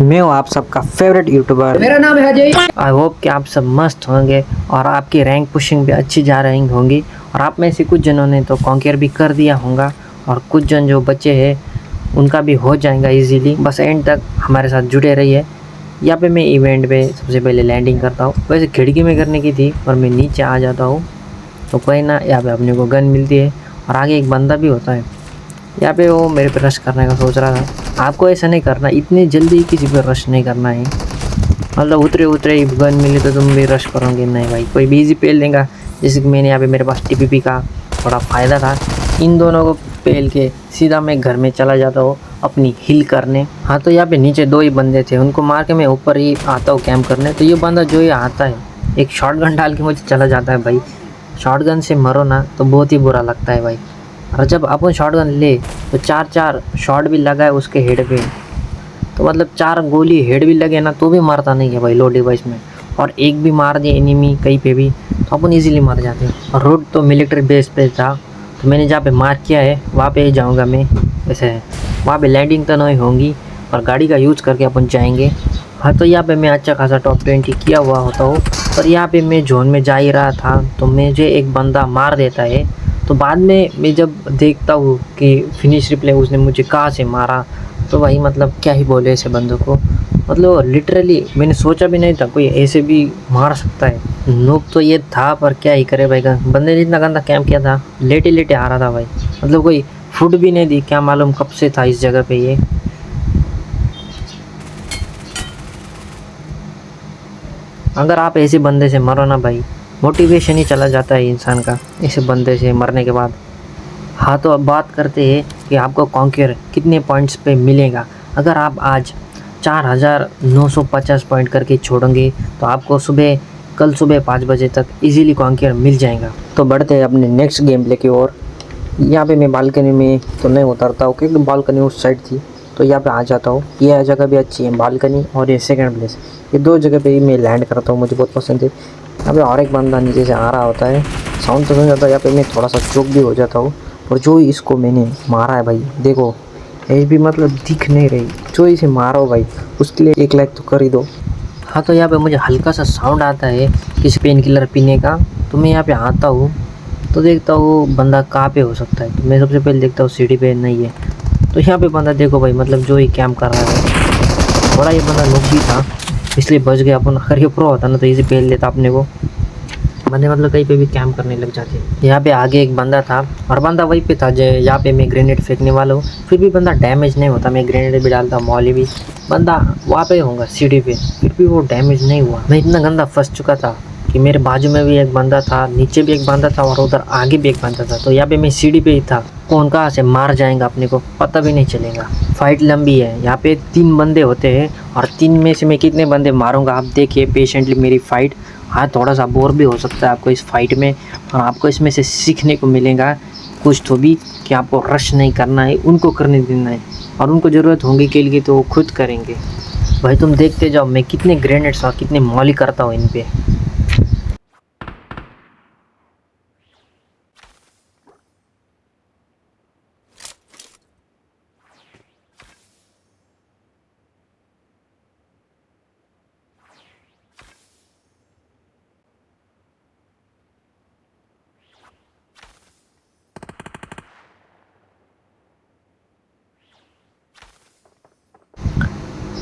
मैं हूँ आप सबका फेवरेट यूट्यूबर। मेरा नाम है अजय। आई होप कि आप सब मस्त होंगे और आपकी रैंक पुशिंग भी अच्छी जा रही होंगी और आप में से कुछ जनों ने तो कॉन्कर भी कर दिया होगा और कुछ जन जो बच्चे हैं उनका भी हो जाएगा इजीली। बस एंड तक हमारे साथ जुड़े रहिए। यहाँ पे मैं इवेंट पे सबसे पहले लैंडिंग करता हूँ। वैसे खिड़की में करने की थी और मैं नीचे आ जाता हूँ तो कोई ना, यहाँ पे अपने को गन मिलती है और आगे एक बंदा भी होता है। यहाँ पे वो मेरे पे रश करने का सोच रहा था। आपको ऐसा नहीं करना, इतनी जल्दी किसी पे रश नहीं करना है। मतलब उतरे उतरे ही गन मिले तो तुम भी रश करोगे नहीं भाई, कोई भी इजी पेल देगा। जैसे कि मैंने यहाँ पे मेरे पास टीपीपी का थोड़ा फ़ायदा था, इन दोनों को पेल के सीधा मैं घर में चला जाता हूँ अपनी हिल करने। हाँ तो यहाँ पे नीचे दो ही बंदे थे, उनको मार के मैं ऊपर ही आता हूँ कैंप करने। तो ये बंदा जो ही आता है एक शॉटगन डाल के मुझे चला जाता है। भाई शॉटगन से मरो ना तो बहुत ही बुरा लगता है भाई। और जब अपन शॉटगन ले तो चार चार शॉट भी लगा है उसके हेड पे, तो मतलब 4 गोली हेड भी लगे ना तो भी मारता नहीं है भाई लो डिवाइस में। और एक भी मार दिए एनिमी कहीं पे भी तो अपन इजीली मार जाते हैं। और रोड तो मिलिट्री बेस पे था तो मैंने जहाँ पे मार्क किया है वहाँ पे ही जाऊँगा मैं। वैसे वहाँ पे लैंडिंग तो नहीं होंगी और गाड़ी का यूज़ करके अपन जाएंगे। हाँ तो यहाँ पे मैं अच्छा खासा टॉप 20 किया हुआ होता हूँ। पर यहाँ पे मैं जोन में जा ही रहा था तो मुझे एक बंदा मार देता है। तो बाद में मैं जब देखता हूँ कि फिनिश रिप्ले उसने मुझे कहाँ से मारा तो भाई मतलब क्या ही बोले ऐसे बंदों को। मतलब लिटरली मैंने सोचा भी नहीं था कोई ऐसे भी मार सकता है। नूब तो ये था पर क्या ही करे भाई, बंदे ने इतना गंदा कैंप किया था, लेटे लेटे आ रहा था भाई। मतलब कोई फूड भी नहीं दी, क्या मालूम कब से था इस जगह पे ये। अगर आप ऐसे बंदे से मरो ना भाई, मोटिवेशन ही चला जाता है इंसान का ऐसे बंदे से मरने के बाद। हाँ तो अब बात करते हैं कि आपको कॉन्कर कितने पॉइंट्स पे मिलेगा। अगर आप आज 4950 पॉइंट करके छोड़ोगे तो आपको कल सुबह 5 बजे तक इजीली कॉन्कर मिल जाएगा। तो बढ़ते हैं अपने नेक्स्ट गेम प्ले की ओर। यहाँ पे मैं बालकनी में तो नहीं उतरता हूँ क्योंकि बालकनी उस साइड थी, तो यहाँ पे आ जाता हूँ। ये जगह भी अच्छी है, बालकनी और ये सेकंड प्लेस, ये दो जगह पे ही मैं लैंड करता हूँ, मुझे बहुत पसंद है। यहाँ पे और एक बंदा नीचे से आ रहा होता है, साउंड तो सुन जाता है। यहाँ पे मैं थोड़ा सा चौक भी हो जाता हूँ। और जो इसको मैंने मारा है भाई देखो, एच भी मतलब दिख नहीं रही, जो इसे मारो भाई उसके लिए 1 लाख तो कर ही दो। हाँ तो यहाँ पे मुझे हल्का सा साउंड आता है किसी पेन किलर पीने का, तो मैं यहाँ पे आता हूँ तो देखता हूँ बंदा कहाँ पे हो सकता है। तो मैं सबसे पहले देखता हूँ सीढ़ी पे नहीं है, तो यहाँ पे बंदा देखो भाई मतलब जो ही कैंप कर रहा है। थोड़ा ये बंदा नुक भी था इसलिए बच गया अपन, अगर ये प्रो होता ना तो इसे पेल लेता अपने को। बंदे मतलब कहीं पे भी कैंप करने लग जाते हैं। यहाँ पे आगे एक बंदा था और बंदा वहीं पे था जो यहाँ पे मैं ग्रेनेड फेंकने वाला हूँ, फिर भी बंदा डैमेज नहीं होता। मैं ग्रेनेड भी डालता, मॉली भी, बंदा वहाँ पे होगा सीढ़ी पे, फिर भी वो डैमेज नहीं हुआ। मैं इतना गंदा फंस चुका था कि मेरे बाजू में भी एक बंदा था, नीचे भी एक बंदा था और उधर आगे भी एक बंदा था। तो यहाँ पे मैं सीढ़ी पे ही था, कौन कहाँ से मार जाएगा अपने को पता भी नहीं चलेगा। फाइट लंबी है, यहाँ पे 3 बंदे होते हैं और 3 में से मैं कितने बंदे मारूंगा आप देखिए पेशेंटली मेरी फाइट। हाँ थोड़ा सा बोर भी हो सकता है आपको इस फाइट में, और आपको इसमें से सीखने को मिलेगा कुछ तो भी, कि आपको रश नहीं करना है, उनको करने देना है। और उनको ज़रूरत होगी किल की तो वो खुद करेंगे। भाई तुम देखते जाओ मैं कितने ग्रेनेड्स और कितने मॉली करता हूँ इन पे।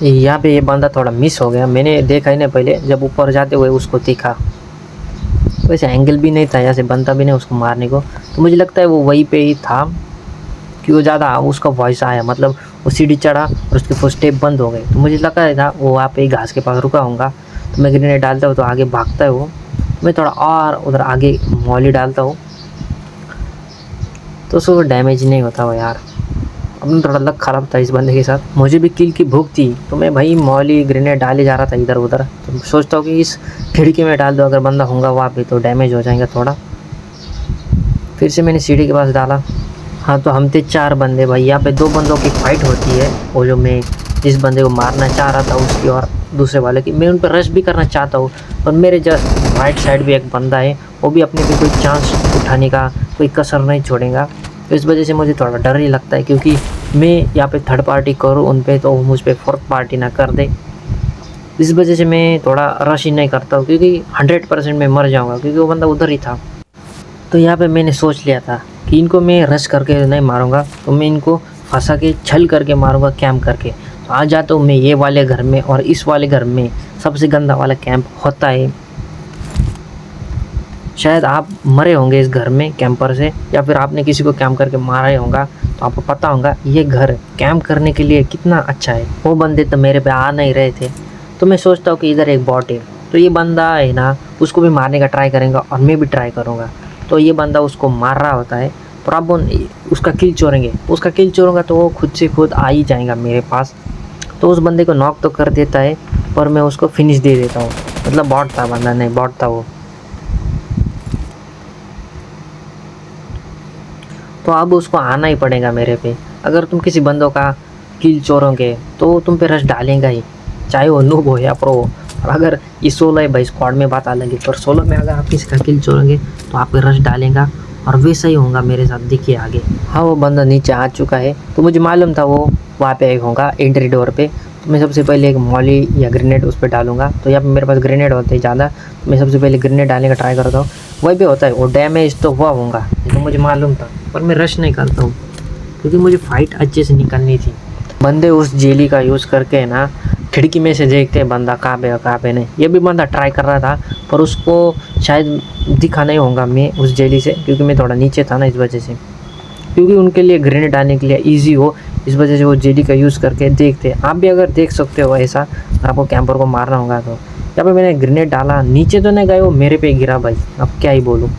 यहाँ पे ये बंदा थोड़ा मिस हो गया, मैंने देखा ही नहीं पहले, जब ऊपर जाते हुए उसको देखा। वैसे एंगल भी नहीं था, यहाँ से बनता भी नहीं उसको मारने को, तो मुझे लगता है वो वहीं पे ही था कि वो ज़्यादा उसका वॉइस आया, मतलब वो सीढ़ी चढ़ा और उसके फुट स्टेप बंद हो गए। तो मुझे लगा था वो वहाँ पे ही घास के पास रुका होगा, तो मैं ग्रेनेड डालता हूँ तो आगे भागता है वो, मैं थोड़ा और उधर आगे मॉली डालता हूँ तो उसको डैमेज नहीं होता वो यार। अपना थोड़ा लक ख़राब था इस बंदे के साथ, मुझे भी किल की भूख थी तो मैं भाई मॉली ग्रेनेड डाले जा रहा था इधर उधर। तो सोचता हूँ कि इस खिड़की में डाल दो, अगर बंदा होगा वहाँ पे तो डैमेज हो जाएगा थोड़ा। फिर से मैंने सीढ़ी के पास डाला। हाँ तो हम थे 4 बंदे भाई, यहाँ पे 2 बंदों की फाइट होती है, वो जो मैं जिस बंदे को मारना चाह रहा था उसकी और दूसरे वाले की। मैं उन पर रश भी करना चाहता हूँ और मेरे जस्ट राइट साइड भी एक बंदा है, वो भी अपने पे कोई चांस उठाने का कोई कसर नहीं छोड़ेगा। तो इस वजह से मुझे थोड़ा डर ही लगता है, क्योंकि मैं यहाँ पे थर्ड पार्टी करूँ उन पे तो वो मुझ पे फोर्थ पार्टी ना कर दे। इस वजह से मैं थोड़ा रश ही नहीं करता हूँ, क्योंकि 100% मैं मर जाऊँगा, क्योंकि वो बंदा उधर ही था। तो यहाँ पे मैंने सोच लिया था कि इनको मैं रश करके नहीं मारूँगा, तो मैं इनको फंसा के छल करके मारूँगा, कैंप करके। तो आ जाता हूँ मैं ये वाले घर में, और इस वाले घर में सबसे गंदा वाला कैंप होता है। शायद आप मरे होंगे इस घर में कैंपर से, या फिर आपने किसी को कैंप करके मारा ही होगा, तो आपको पता होगा ये घर कैंप करने के लिए कितना अच्छा है। वो बंदे तो मेरे पे आ नहीं रहे थे, तो मैं सोचता हूँ कि इधर एक बॉट है, तो ये बंदा है ना उसको भी मारने का ट्राई करेंगे और मैं भी ट्राई करूँगा। तो ये बंदा उसको मार रहा होता है, तो अब उसका किल चोरेंगे, उसका किल चोरूँगा तो वो खुद से खुद आ ही जाएगा मेरे पास। तो उस बंदे को नॉक तो कर देता है, पर मैं उसको फिनिश दे देता हूँ। मतलब बॉट था, बंदा नहीं बॉट था वो। तो अब उसको आना ही पड़ेगा मेरे पे। अगर तुम किसी बंदों का किल चोरोगे तो तुम पे रश डालेगा ही, चाहे वो नूब हो या प्रो हो। और अगर ये 16 है भाई, स्क्वाड में बात अलग है, पर 16 में अगर आप किसी का किल चोरोगे तो आप पे रश डालेगा, और वैसा ही होगा मेरे साथ। देखिए आगे, हाँ वो बंदा नीचे आ चुका है, तो मुझे मालूम था वो वहाँ पे एक होगा एंट्री डोर पे। तो मैं सबसे पहले एक मॉली या ग्रेनेड उस पर डालूंगा। तो यहाँ पे मेरे पास ग्रेनेड होते हैं ज़्यादा, तो मैं सबसे पहले ग्रेनेड डालने का ट्राई करता हूँ। वही भी होता है, वो डैमेज तो हुआ होगा, ये तो मुझे मालूम था, पर मैं रश नहीं करता हूँ, क्योंकि मुझे फ़ाइट अच्छे से निकलनी थी। बंदे उस जेली का यूज़ करके ना खिड़की में से देखते हैं बंदा कहाँ पे कहाँ पे नहीं। ये भी बंदा ट्राई कर रहा था, पर उसको शायद दिखा नहीं होगा मैं उस जेली से, क्योंकि मैं थोड़ा नीचे था ना, इस वजह से। क्योंकि उनके लिए ग्रेनेड डालने के लिए ईजी हो, इस वजह से वो जेली का यूज़ करके देखते हैं। आप भी अगर देख सकते हो ऐसा, आपको कैंपर को मारना होगा तो। यहाँ पे मैंने ग्रेनेड डाला, नीचे तो नहीं गए, वो मेरे पे गिरा भाई, अब क्या ही बोलूँ।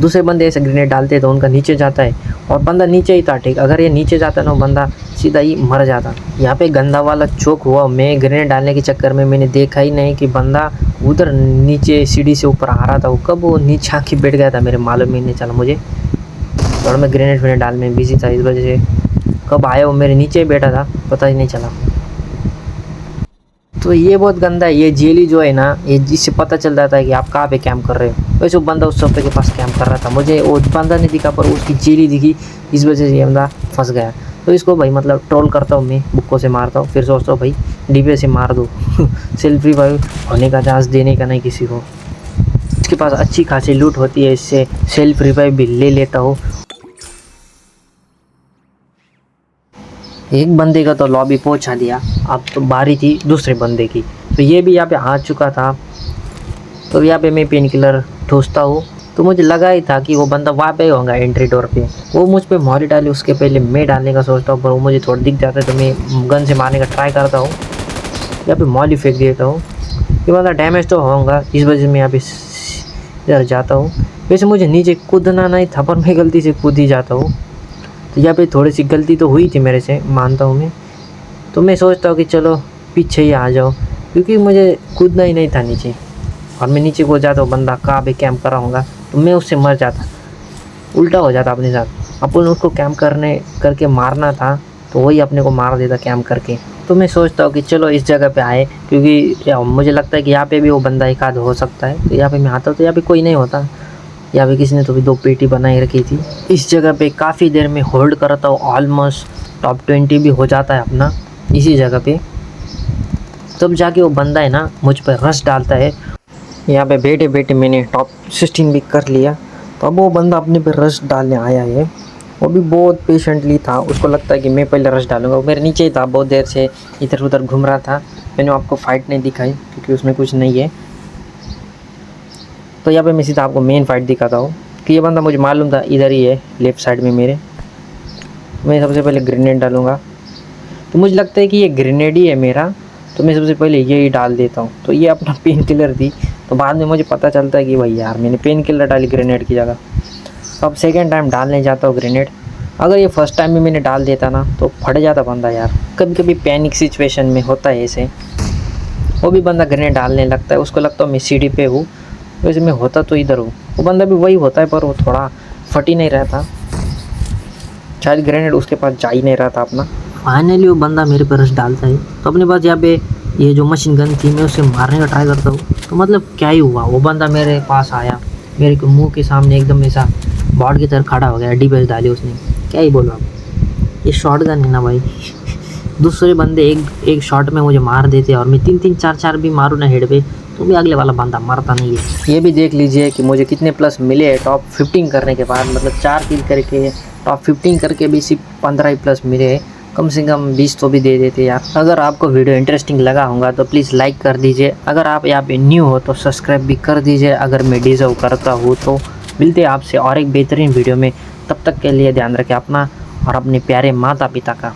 दूसरे बंदे ऐसे ग्रेनेड डालते तो उनका नीचे जाता है, और बंदा नीचे ही था ठीक। अगर ये नीचे जाता ना, बंदा सीधा ही मर जाता। यहाँ पे गंदा वाला चोक हुआ, मैं ग्रेनेड डालने के चक्कर में मैंने देखा ही नहीं कि बंदा उधर नीचे सीढ़ी से ऊपर आ रहा था। वो कब वो नीचे आके बैठ गया था मेरे मालूम ही नहीं चला मुझे, और मैं ग्रेनेड डालने में बिजी था, इस वजह से कब आया वो मेरे नीचे ही बैठा था पता ही नहीं चला। तो ये बहुत गंदा है, ये जेली जो है ना, ये जिससे पता चल जाता है कि आप कहाँ पे कैंप कर रहे हो। वैसे वो बंदा उस सोफे के पास कैंप कर रहा था, मुझे वो बंदा नहीं दिखा, पर उसकी जेली दिखी, इस वजह से ये बंदा फंस गया। तो इसको भाई मतलब ट्रोल करता हूँ मैं, बुक्कों से मारता हूँ, फिर सोचता हूँ भाई डिबे से मार दो सेल्फ रिवाइव होने का चांस देने का नहीं किसी को। इसके पास अच्छी खासी लूट होती है, इससे सेल्फ रिवाइव भी ले लेता हूँ। एक बंदे का तो लॉबी पहुंचा दिया, अब तो बारी थी दूसरे बंदे की। तो ये भी यहाँ पे आ चुका था, तो यहाँ पे मैं पेन किलर ठूसता हूँ। तो मुझे लगा ही था कि वो बंदा वहाँ पे होगा एंट्री डोर पे। वो मुझ पे मॉली डाली, उसके पहले मैं डालने का सोचता हूँ, पर वो मुझे थोड़ा दिख जाता है, तो मैं गन से मारने का ट्राई करता हूँ। यहाँ पे मॉली फेंक देता हूँ, ये बंदा डैमेज तो होगा, इस वजह से मैं यहाँ पे इधर जाता हूँ। वैसे मुझे नीचे कूदना नहीं था, पर मैं गलती से कूद ही जाता हूँ। तो यहाँ पे थोड़ी सी गलती तो हुई थी मेरे से, मानता हूँ मैं। तो मैं सोचता हूँ कि चलो पीछे ही आ जाओ, क्योंकि मुझे कूदना ही नहीं था नीचे, और मैं नीचे को जाता हूँ, बंदा कहाँ पे कैंप करा होगा, तो मैं उससे मर जाता, उल्टा हो जाता अपने साथ। अपन उसको कैंप करके मारना था, तो वही अपने को मार देता कैंप करके। तो मैं सोचता हूँ कि चलो इस जगह पे आए, क्योंकि मुझे लगता है कि यहाँ पे भी वो बंदा एक आध हो सकता है। तो यहाँ पे मैं आता हूँ, तो यहाँ पे कोई नहीं होता, यहाँ पे किसी ने तो भी 2 पेटी बनाई रखी थी। इस जगह पे काफ़ी देर में होल्ड करता हूँ, ऑलमोस्ट टॉप 20 भी हो जाता है अपना इसी जगह पे। तब जाके वो बंदा है ना मुझ पर रश डालता है। यहाँ पे बैठे बैठे मैंने टॉप 16 भी कर लिया। तो अब वो बंदा अपने पे रश डालने आया है, वो भी बहुत पेशेंटली था, उसको लगता है कि मैं पहले रश डालूंगा। वो मेरे नीचे ही था, बहुत देर से इधर उधर घूम रहा था। मैंने आपको फ़ाइट नहीं दिखाई, क्योंकि उसमें कुछ नहीं है। तो यहाँ पे मैं सीधा आपको मेन फाइट दिखाता हूँ कि ये बंदा मुझे मालूम था इधर ही है, लेफ़्ट साइड में मेरे। मैं सबसे पहले ग्रेनेड डालूँगा, तो मुझे लगता है कि ये ग्रेनेड ही है मेरा, तो मैं सबसे पहले ये ही डाल देता हूँ। तो ये अपना पेन किलर थी, तो बाद में मुझे पता चलता है कि भाई यार मैंने पेन किलर डाली ग्रेनेड की जगह। तो अब सेकेंड टाइम डालने जाता हूँ ग्रेनेड। अगर ये फर्स्ट टाइम भी मैंने डाल देता ना, तो फट जाता बंदा यार। कभी कभी पैनिक सिचुएशन में होता है ऐसे, वो भी बंदा ग्रेनेड डालने लगता है, उसको लगता है मैं सीढ़ी पे हूँ, वैसे मैं होता तो इधर हूँ। वो बंदा भी वही होता है, पर वो थोड़ा फट ही नहीं रहा था, शायद ग्रेनेड उसके पास जा ही नहीं रहा था अपना। फाइनली वो बंदा मेरे पर रश डालता है, तो अपने पास यहाँ पे ये जो मशीन गन थी, मैं उसे मारने का ट्राई करता हूँ। तो मतलब क्या ही हुआ, वो बंदा मेरे पास आया, मेरे मुंह के सामने एकदम ऐसा बॉड की तरह खड़ा हो गया, डीबेस डाली उसने। क्या ही बोलूँ अब। ये शॉटगन है ना भाई, दूसरे बंदे एक शॉट में मुझे मार देते और मैं 3-3 4-4 भी मारूँ ना हेड पे तो भी अगले वाला बंदा मरता नहीं है। ये भी देख लीजिए कि मुझे कितने प्लस मिले हैं टॉप 15 करने के बाद, मतलब 4 किल करके टॉप 15 करके भी सिर्फ 15 ही प्लस मिले हैं। कम से कम 20 तो भी दे देते यार। अगर आपको वीडियो इंटरेस्टिंग लगा होगा तो प्लीज़ लाइक कर दीजिए। अगर आप यहाँ पे न्यू हो तो सब्सक्राइब भी कर दीजिए अगर मैं डिज़र्व करता हूँ तो। मिलते हैं आपसे और एक बेहतरीन वीडियो में, तब तक के लिए ध्यान रखें अपना और अपने प्यारे माता पिता का।